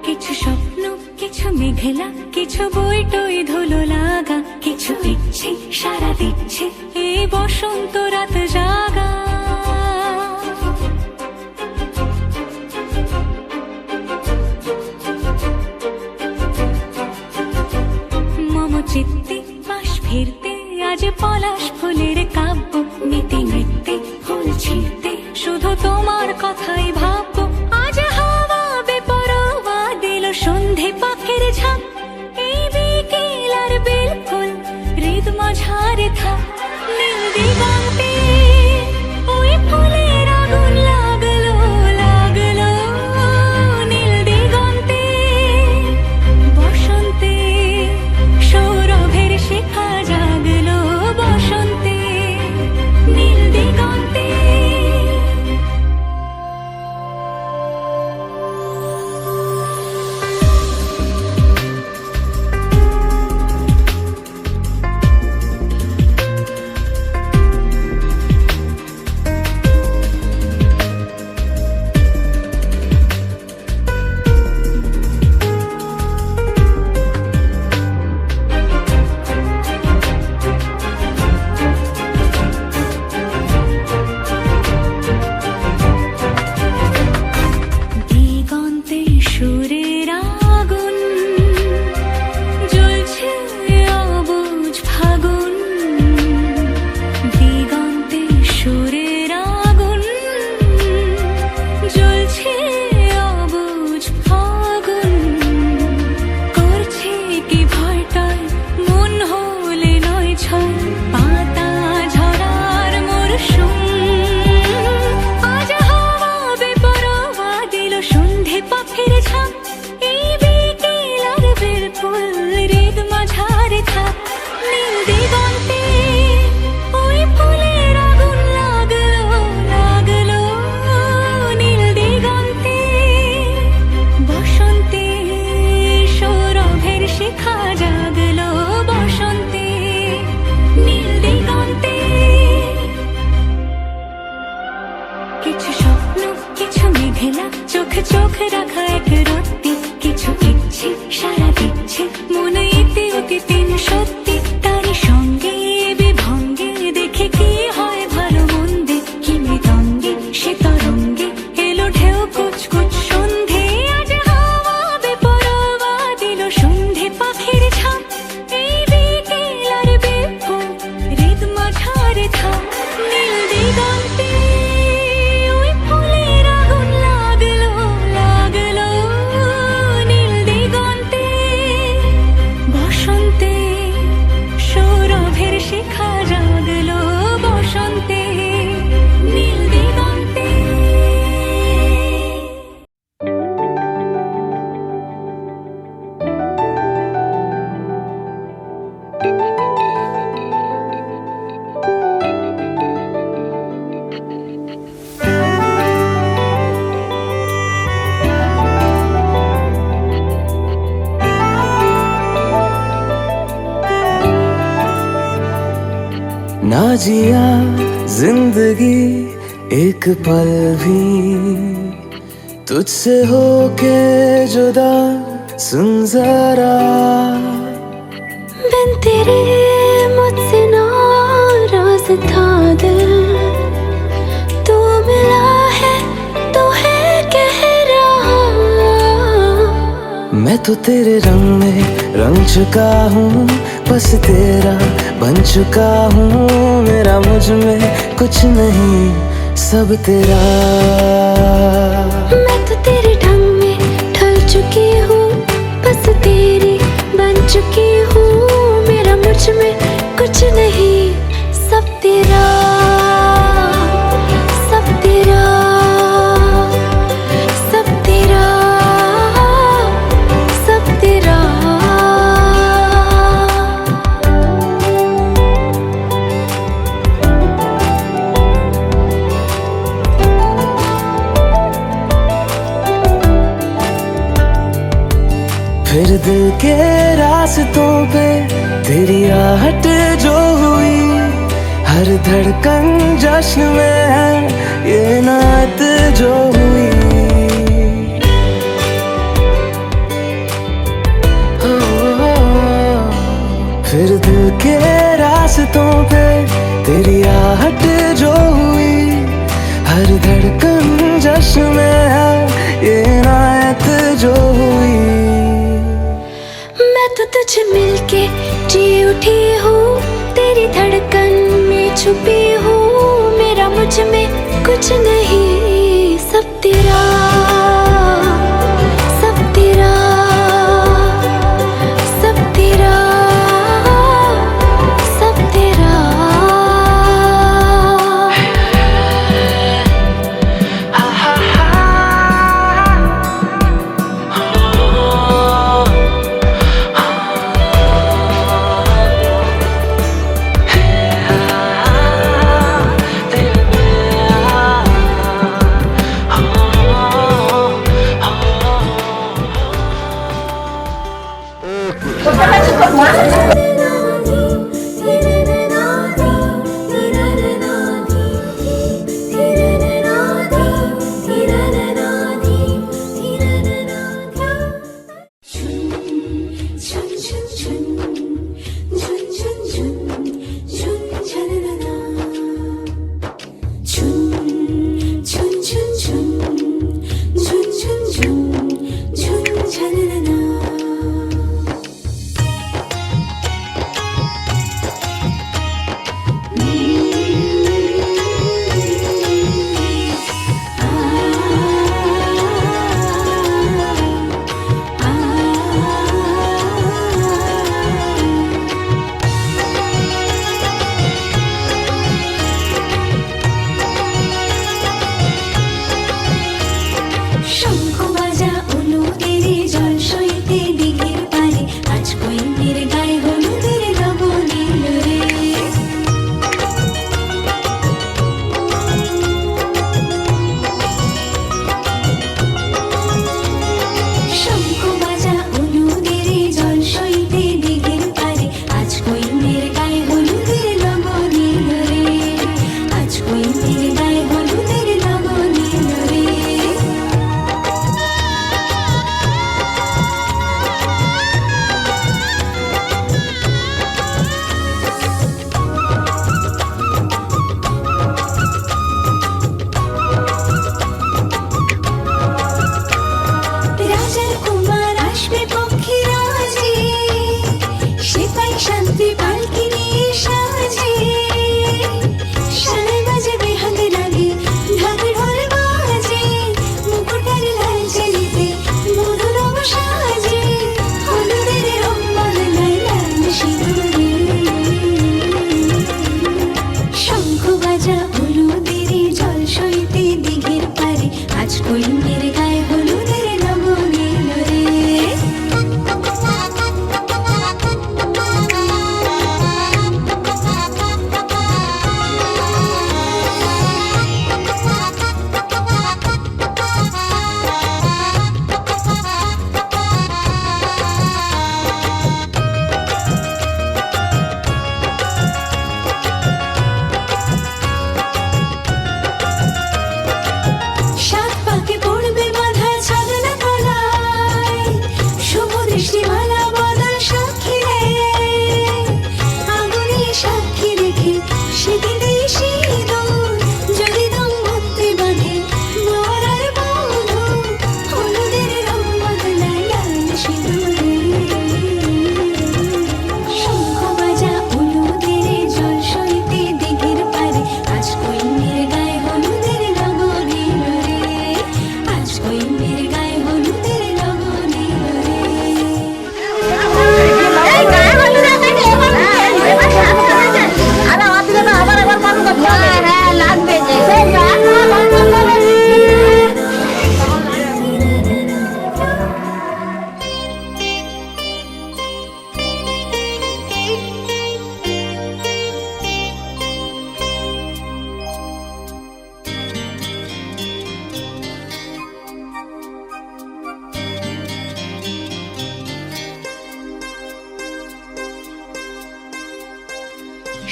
কিছু স্বপ্ন, কিছু মেঘলা, কিছু বইটই ধুলো লাগা, কিছু ইচ্ছে সারা দিচ্ছে এই বসন্ত রাত জাগা। মম চিত্তে পাশ ফিরতে আজ পলাশ ফুলের কাব্য, নীতি নৃত্যে ফুল ছিঁড়তে শুধু তোমার কথাই ভাববো। আজ হাওয়া বেপরোয়া দিল সন্ধে পাখির ঝাঁক, এই বিকেল আর বিলকুল হৃদ মাঝারে থাক। নীল দিগন্তে ওই ফুলের আগুন লাগলো লাগলো, নীল দিগন্তে বসন্তে সৌরভের শিখা জাগলো, বসন্তে নীল দিগন্তে। দিগন্তে সুরের আগুন জ্বলছে অবুঝ ফাগুন, দিগন্তে সুরের আগুন জ্বলছে অবুঝ ফাগুন। করছে কি ভয়টায় মন হলে নয় ছয়, পাতা ঝরার মরশুম। আজ হাওয়া বেপরোয়া দিল সন্ধে পাখির ঝাঁক, এই বিকেল আর বিলকুল হৃদ মাঝারে থাক। নীল দিগন্তে ওই ফুলের আগুন লাগলো লাগলো, নীল দিগন্তে বসন্তে সৌরভের শিখা জাগলো, বসন্তে নীল দিগন্তে। কিছু স্বপ্ন, কিছু মেঘলা, চোখ চোখ রাখা এক রত্তি, কিছু ইচ্ছে সারা দিচ্ছে মনে ইতি অতি তিন সত্যি। তারই সঙ্গে বিভঙ্গে দেখে কি হয় ভালো মন্দে, কি মৃদঙ্গে সে তরঙ্গে এলো ঢেউ কুচকুচ সন্ধে। আজ হাওয়া বেপরোয়া দিল সন্ধে পাখির ঝাঁক, এই বিকেল আর বিপুল হৃদ মাঝারে থাক। নীল দিগন্তে ওই ফুলের আগুন লাগলো লাগলো, নীল দিগন্তে বসন্তে সৌরভের শিখা জাগলো, বসন্তে নীল দিগন্তে। ना जिया जिंदगी एक पल भी तुझसे होके जुदा, सुन जरा बिन तेरे मुझसे नाराज था दिल, तू मिला है तो है कह रहा। मैं तो तेरे रंग में रंग चुका हूँ, बस तेरा बन चुका हूँ। मेरा मुझ में कुछ नहीं, सब तेरा। मैं तो तेरे ढंग में ढल चुकी हूँ, बस तेरी बन चुकी हूँ। मेरा मुझ में कुछ नहीं, सब तेरा सब तेरा सब तेरा सब तेरा। फिर दिल के रास्तों पे तेरी आहट जो हुई, हर धड़कन जश्न में है ये नात जो हुई। फिर दिल के रास्तों पे तेरी आहट जो हुई, हर धड़कन जश्न में है ये नात जो हुई। मैं तो तुझे मिलके जी उठी हूँ, तेरी धड़कन में छुपी हूँ। मेरा मुझ में कुछ नहीं, सब तेरा, सब तेरा, सब तेरा, सब तेरा।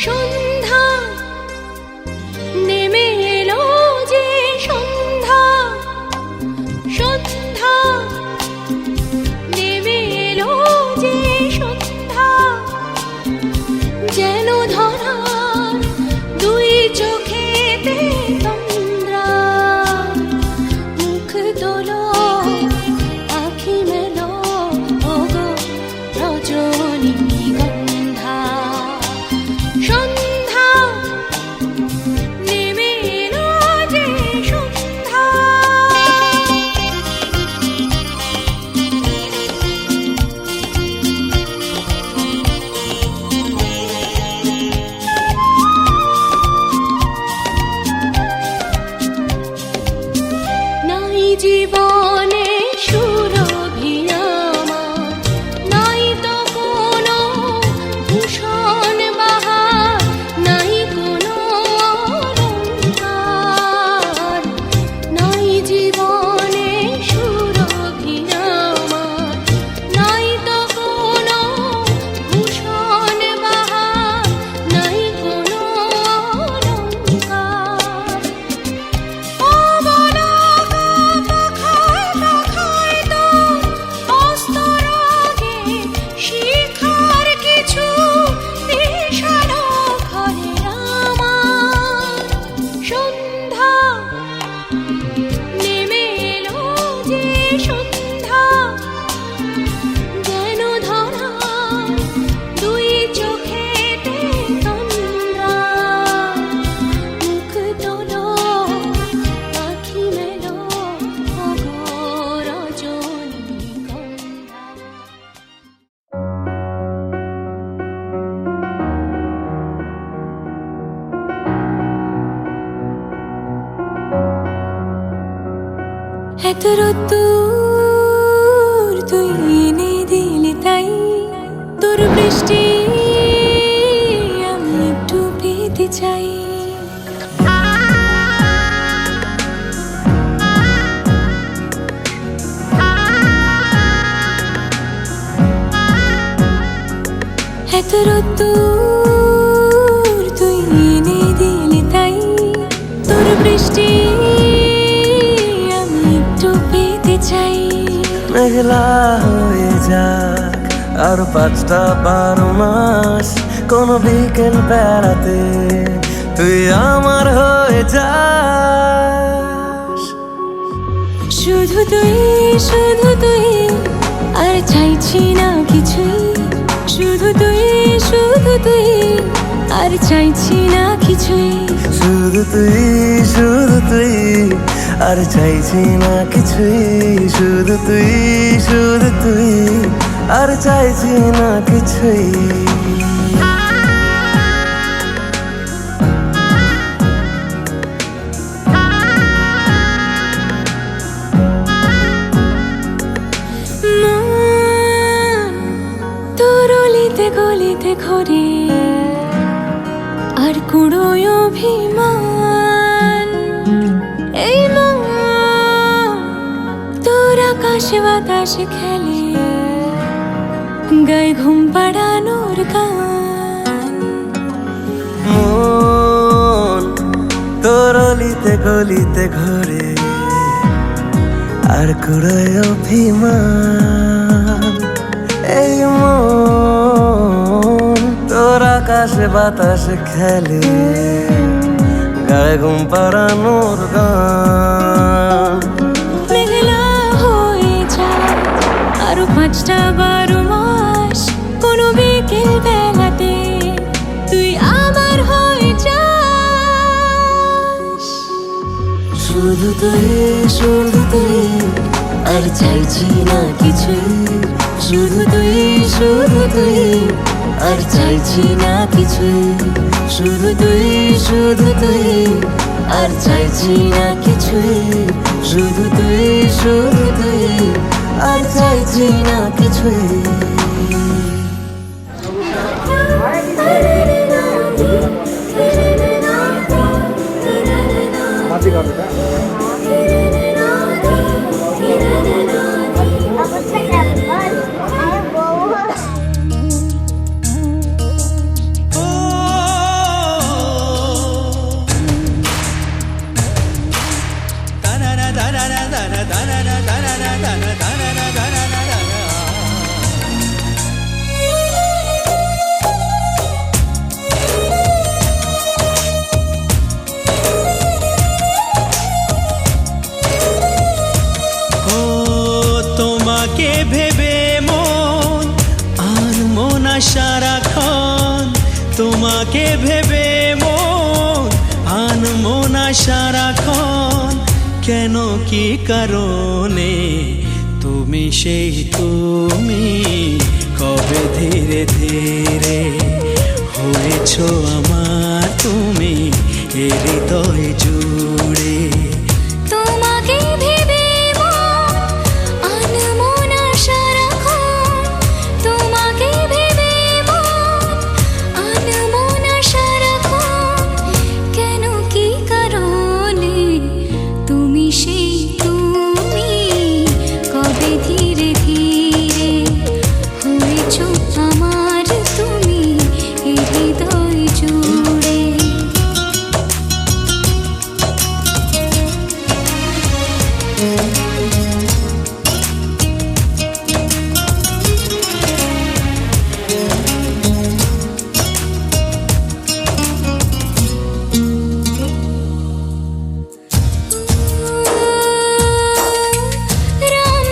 সন্ধ্যা নেমে এলো যে সন্ধ্যা, সন্ধ্যা নেমে এলো যে সন্ধ্যা, যেন ধরার দুই চোখেতে তন্দ্রা। মুখ তোলো আখি মেলো ওগো রজনীগন্ধা, সন্ধ্যা নেমে এলো যে সন্ধ্যা। নাই জীবনে সুরভি আমার, নাই তো কোনো ভূষণ বাহার, নাই কোনো অলংকার। নাই জীবনে সুরভি আমার, নাই তো কোনো ভূষণ বাহার, নাই কোনো অলংকার। ও বলা পাখায় পাখায় তো অস্তরাগে শিখার কিছু বিষানো ঘরে আমার। সন্ধ্যা নেমে এলো যে সন্ধ্যা, যেন ধরার দুই চোখেতে তন্দ্রা। মুখ তোলো আখি মেলো ওগো রজনীগন্ধা। এত রোদ্দুর তুই এনে দিলি তাই, তোর বৃষ্টি আমি একটু পেতে চাই। এত রোদ্দুর তুই এনে দিলি তাই, তোর বৃষ্টি আমি একটু পেতে চাই। মেঘলা হয়ে যাক আর 5টা 12 মাস, কোনো বিকেল বেড়াতে তুই আমার হয়ে যাস। শুধু তুই, শুধু তুই, আর চাইছি না কিছুই। শুধু তুই, শুধু তুই, আর চাইছি না কিছুই। শুধু তুই, শুধু তুই, আর চাইছি না কিছুই। শুধু তুই, শুধু তুই, আর চাইছি না কিছুই। মন তোর অলিতে গলিতে ঘোরে, আর কুড়োয় অভিমান। এই মন তোর আকাশে বাতাসে খেলে, গায়ে ঘুম পাড়ানোর গান। মন তোর অলিতে গলিতে ঘোরে, আর কুড়োয় অভিমান। এই মন তোর আকাশে বাতাসে খেলে, গায়ে ঘুম পাড়ানোর গান। মেঘলা হয়ে যায় আরো 5টা 12 মাস, কোনো বিকেল বেলাতে তুই আমার হয়ে যাস। শুধু তুই, শুধু তুই, আর চাইছি না কিছুই। শুধু তুই, শুধু তুই, আর চাইছি না কিছুই। শুধু তুই, শুধু তুই, আর চাইছি না কিছুই। শুধু তুই, শুধু তুই, আর চাইছি না কিছুই। তোমাকে ভেবে মন আনমনা সারাক্ষণ, কেন কি কারণে তুমি সেই তুমি, কবে ধীরে ধীরে হয়েছো আমার তুমি এ হৃদয় জুড়ে। তোমাকে ভেবে মন আনমনা সারাক্ষণ, তোমাকে ভেবে মন আনমনা সারাক্ষণ, কেন কি কারণে তুমি সেই তুমি, কবে ধীরে ধীরে হয়েছো আমার তুমি এ হৃদয় জুড়ে।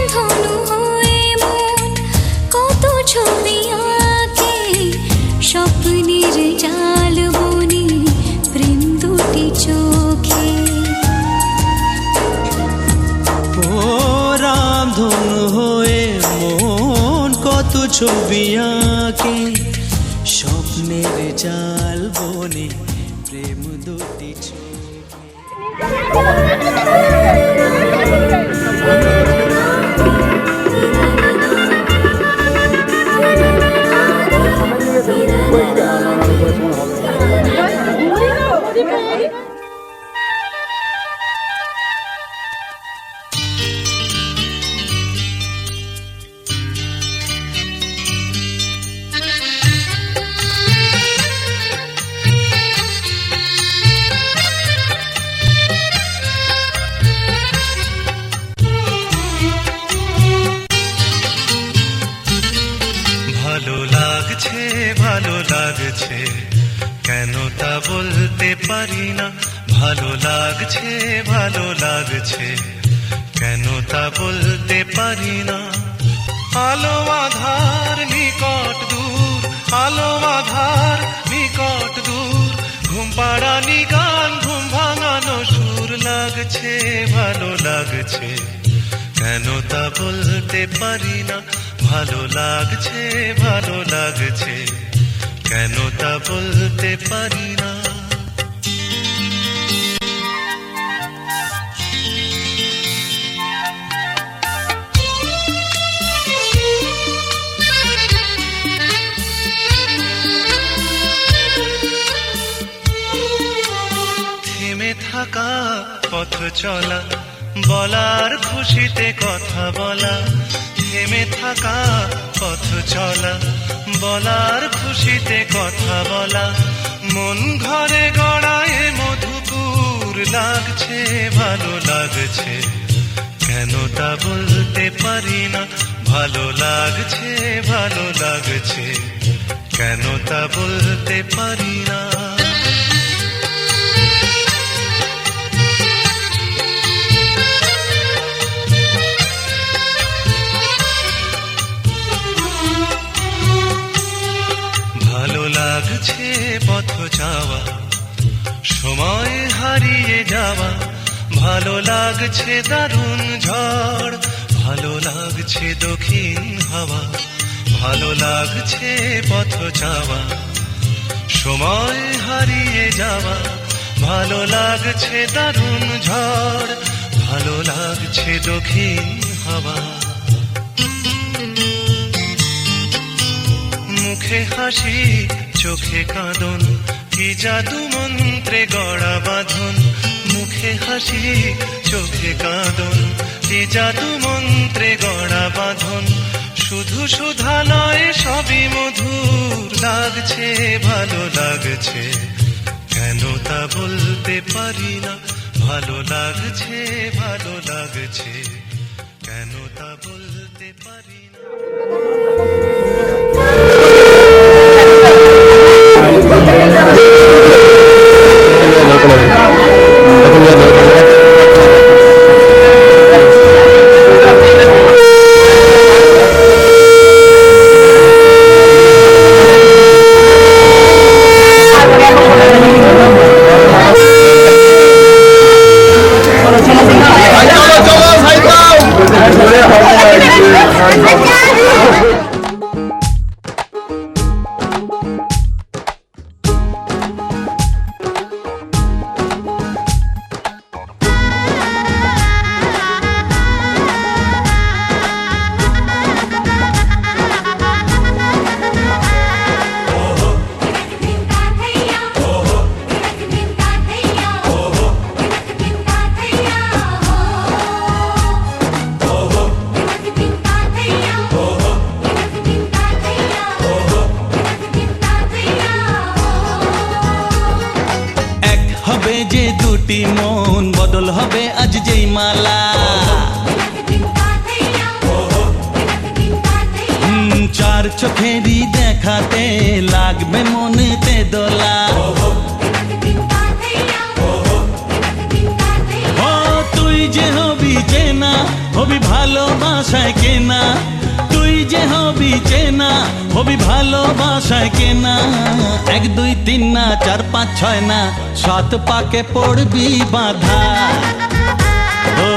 রামধনু হয়ে মন কত ছবি আঁকে, স্বপ্নের জাল বুনি প্রেম দুটি চোখে। ও রামধনু হয়ে মন কত ছবি আঁকে, স্বপ্নের জাল বনে প্রেম দুটি চোখে। ভালো লাগছে ভালো লাগছে, কেন তা বলতে পারি না। ভালো লাগছে ভালো লাগছে, কেন তা বলতে পারি না। আলো আধার নিকট দূর, আলো আধার নিকট দূর, ঘুম পাড়ানি গান ঘুম ভাঙানো সুর লাগছে ভালো লাগছে, কেন তা বলতে পারি না। ভালো লাগছে ভালো লাগছে, কেন তা বলতে পারি না। থেমে থাকা পথ চলা, বলার খুশিতে কথা বলা। থেমে থাকা পথ চলা, বলার খুশিতে কথা বলা। মন ঘরে গড়ায় মধুপুর লাগছে ভালো লাগছে, কেন তা বলতে পারি না। ভালো লাগছে ভালো লাগছে, কেন তা বলতে পারি না। ভালো লাগছে পথ যাওয়া, সময় হারিয়ে যাওয়া। ভালো লাগছে দারুণ ঝড়, ভালো লাগছে দক্ষিণ হাওয়া। ভালো লাগছে পথ যাওয়া, সময় হারিয়ে যাওয়া। ভালো লাগছে দারুণ ঝড়, ভালো লাগছে দক্ষিণ হাওয়া। মুখে হাসি চোখে কাঁদন, কি জাদু মন্ত্রে গড়া বাঁধন। মুখে হাসি চোখে কাঁদন, কি জাদু মন্ত্রে গড়া বাঁধন। শুধু সুধা নয় সবই মধুর লাগছে ভালো লাগছে, কেন তা বলতে পারি না। ভালো লাগছে ভালো লাগছে, কেন তা বলতে পারি না। হবে যে দুটি মন, বদল হবে আজ যেই মালা। চার চোখেরই দেখাতে লাগবে মনেতে দোলা। ও তুই যে হবি চেনা, হবি ভালোবাসায় কেনা। তুই যে হবি চেনা, হবি ভালোবাসায় কেনা। 1 2 3 না 4 5 6 না 7 পাকে পড়বি বাঁধা। ও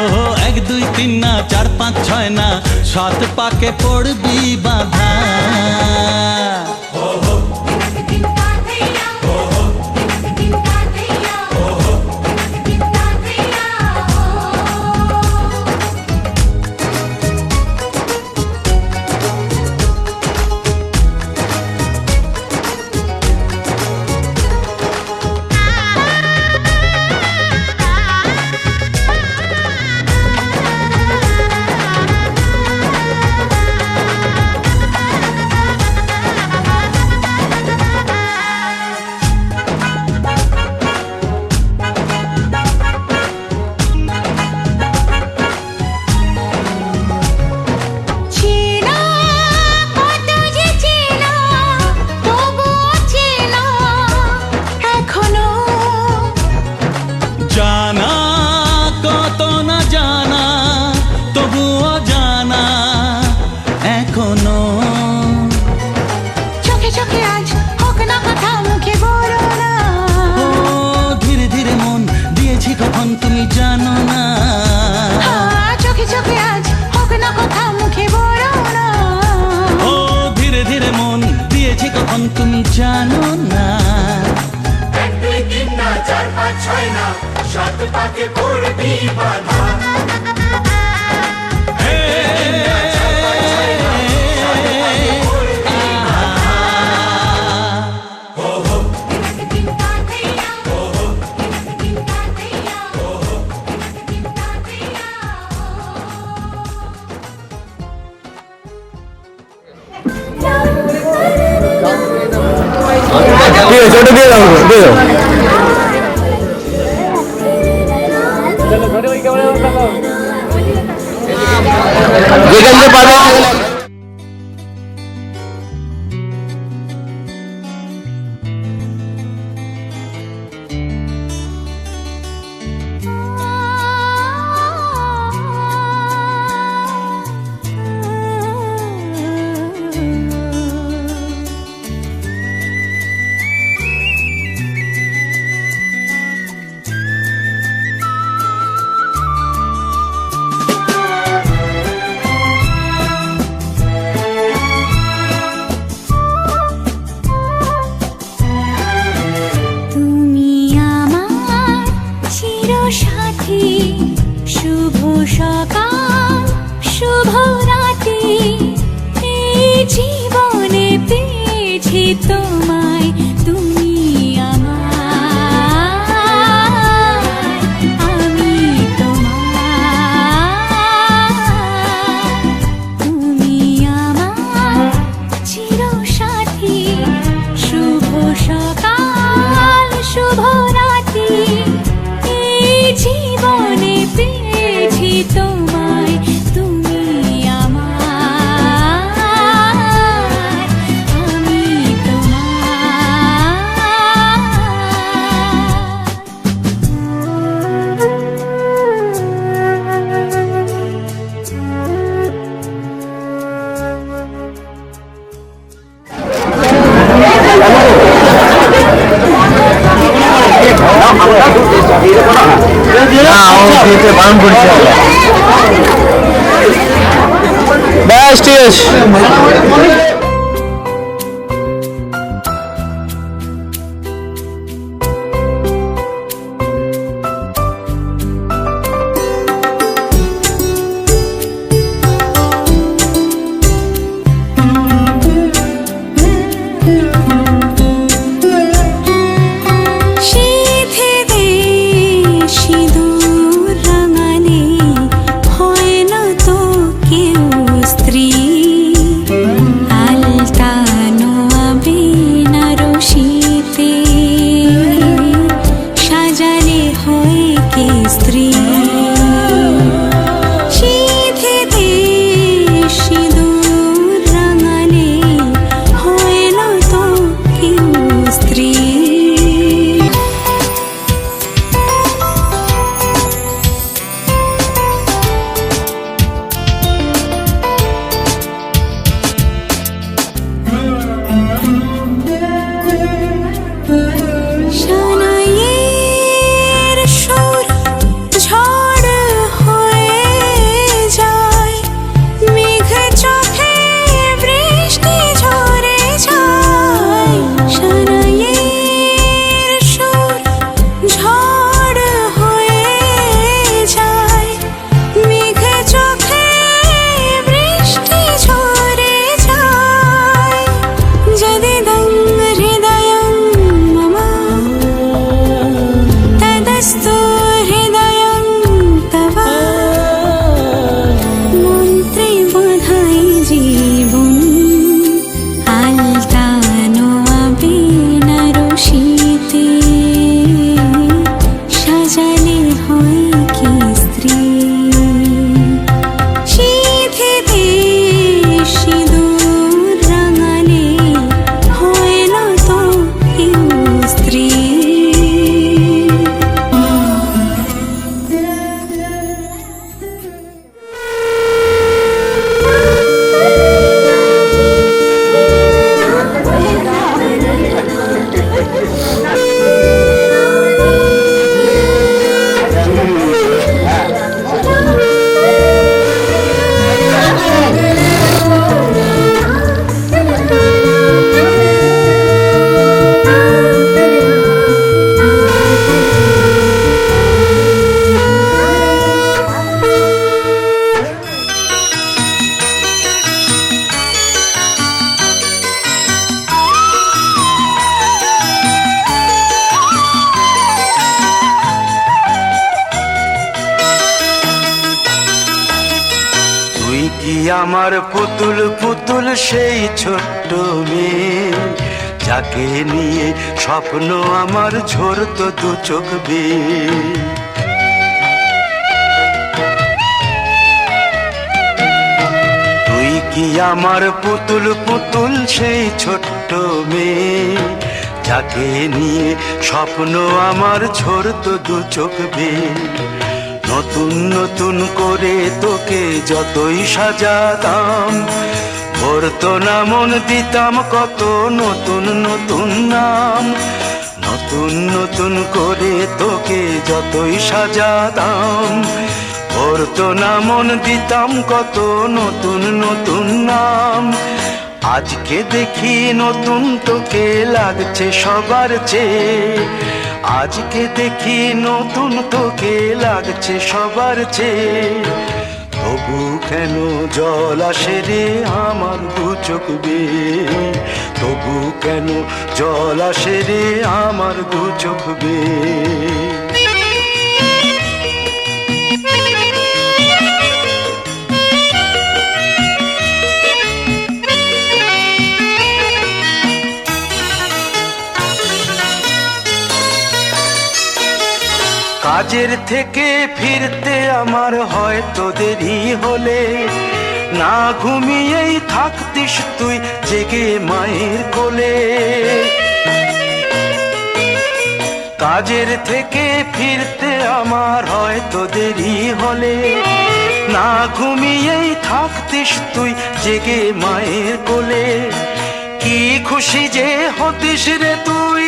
1 2 3 না 4 5 6 না 7 পাকে পড়বি বাঁধা। জানা কত না জানা, তবুও জানা এখনো। চোখে চোখে আজ হোক না কথা, মুখে বলো না। ও ধীরে ধীরে মন দিয়েছি কখন তুমি জানো না। চোখে চোখে আজ হোক না কথা, মুখে বলো না। ও ধীরে ধীরে মন দিয়েছি কখন তুমি জানো না। 1 2 3 না 4 5 6 না 7 পাকে পড়বি বাঁধা। ওটা দিয়ে দাও, দিয়ে দাও। যেখান থেকে পাবে সাথী, শুভ সকাল শুভ রাতি, এই জীবনে পেয়েছি তোমায়, তুমি আমার, আমি তোমার। তুমি আমার চির সাথী, শুভ সকাল শুভ রাতি, জীবনে পেয়েছি তোমায়, তুমি আমার, আমি বারণ করছে। ব্যাস ঠিক আছে। আলো আমার পুতুল পুতুল সেই ছোট্ট মেয়ে, যাকে নিয়ে স্বপ্ন আমার ঝরতো দু চোখ বেয়ে। তুই কি আমার পুতুল পুতুল সেই ছোট্ট মেয়ে, যাকে নিয়ে স্বপ্ন আমার ঝরতো দু চোখ বেয়ে। নতুন নতুন করে তোকে যতই সাজাতাম, ভরতো না মন, দিতাম কত নতুন নতুন নাম। নতুন নতুন করে তোকে যতই সাজাতাম, ভরতো না মন, দিতাম কত নতুন নতুন নাম। আজকে দেখি নতুন তোকে লাগছে সবার চেয়ে, আজকে দেখি নতুন তোকে লাগছে সবার চেয়ে। তবু কেন জল আসে রে আমার দু চোখ বেয়ে, তবু কেন জল আসে রে আমার দু চোখ বেয়ে। কাজের থেকে ফিরতে আমার হয়তো দেরি হলে, না ঘুমিয়েই থাকতিস তুই জেগে মায়ের কোলে। কাজের থেকে ফিরতে আমার হয়তো দেরি হলে, না ঘুমিয়েই থাকতিস তুই জেগে মায়ের কোলে। কি খুশি যে হতিস রে তুই,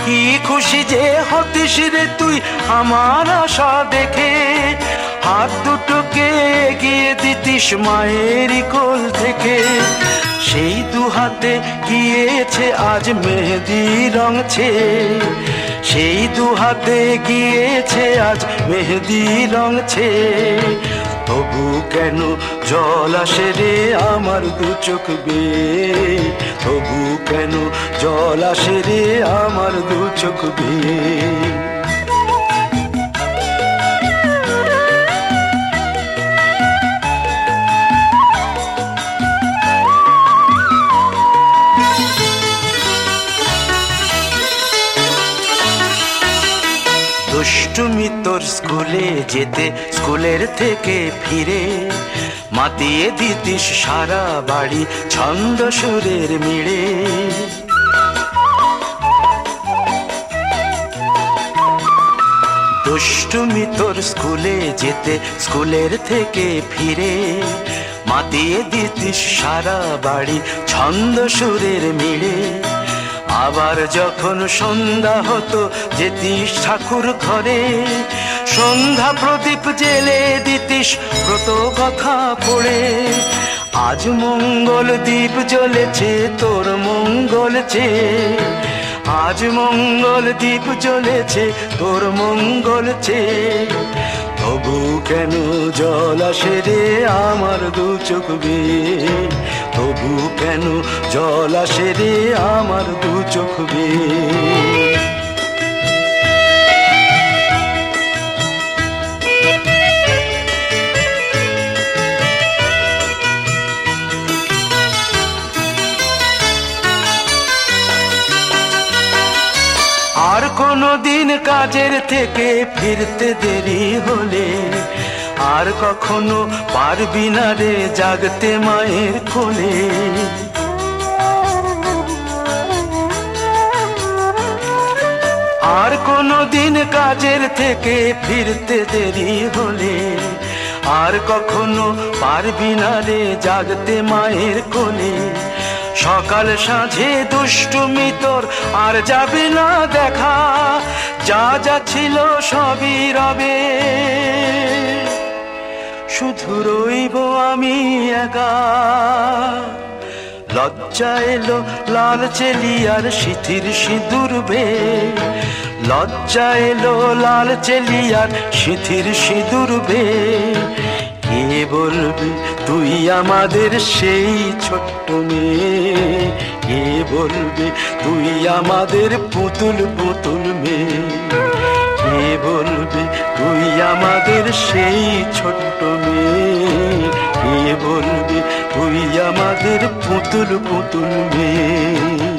কি খুশি যে হতিস রে তুই আমার আশা দেখে। হাত দুটোকে এগিয়ে দিতিস মায়ের কোল থেকে, সেই দু হাতে গিয়েছে আজ মেহেদি রঙছে, সেই দু হাতে গিয়েছে আজ মেহেদি রঙছে। তবু কেন জল আসে রে আমার দু চোখ বেয়ে, তবু কেন জল আসে রে আমার দু চোখ বেয়ে। দুষ্টুমি তোর স্কুলে যেতে, স্কুলের থেকে ফিরে মাতিয়ে দিতিস সারা বাড়ি ছন্দ সুরের মিড়ে। দুষ্টুমি তোর স্কুলে যেতে, স্কুলের থেকে ফিরে মাতিয়ে দিতিস সারা বাড়ি ছন্দ সুরের মিড়ে। আবার যখন সন্ধ্যা হতো যেতিস ঠাকুর ঘরে, সন্ধ্যা প্রদীপ জেলে দিতিস ব্রত কথা পড়ে। আজ মঙ্গল দ্বীপ জ্বলেছে তোর মঙ্গল চেয়ে, আজ মঙ্গল দ্বীপ জ্বলেছে তোর মঙ্গল চেয়ে। তবু কেন জল আসে রে আমার দু চোখ বেয়ে, তবু কেন জল আসে রে আমার দু চোখ বেয়ে। আর কোনো দিন কাজের থেকে ফিরতে দেরি হলে, আর কখনো পারবি না রে জাগতে মায়ের কোলে। আর কোনো দিন কাজের থেকে ফিরতে দেরি হলে, আর কখনো পারবি না রে জাগতে মায়ের কোলে। সকাল সাঁঝে দুষ্টুমি তোর আর যাবে না দেখা, যা যা ছিল সবই রবে, শুধু রইব আমি একা। লজ্জা এলো লাল চেলিয়ার সিথির সিঁদুর বেয়ে, লজ্জা এলো লাল চেলিয়ার সিথির সিঁদুর বেয়ে। কে বলবে তুই আমাদের সেই ছোট্ট মেয়ে, কে বলবে তুই আমাদের পুতুল পুতুল মেয়ে, কে বলবে তুই আমাদের সেই ছোট্ট মেয়ে, কে বলবে তুই আমাদের পুতুল পুতুল মেয়ে।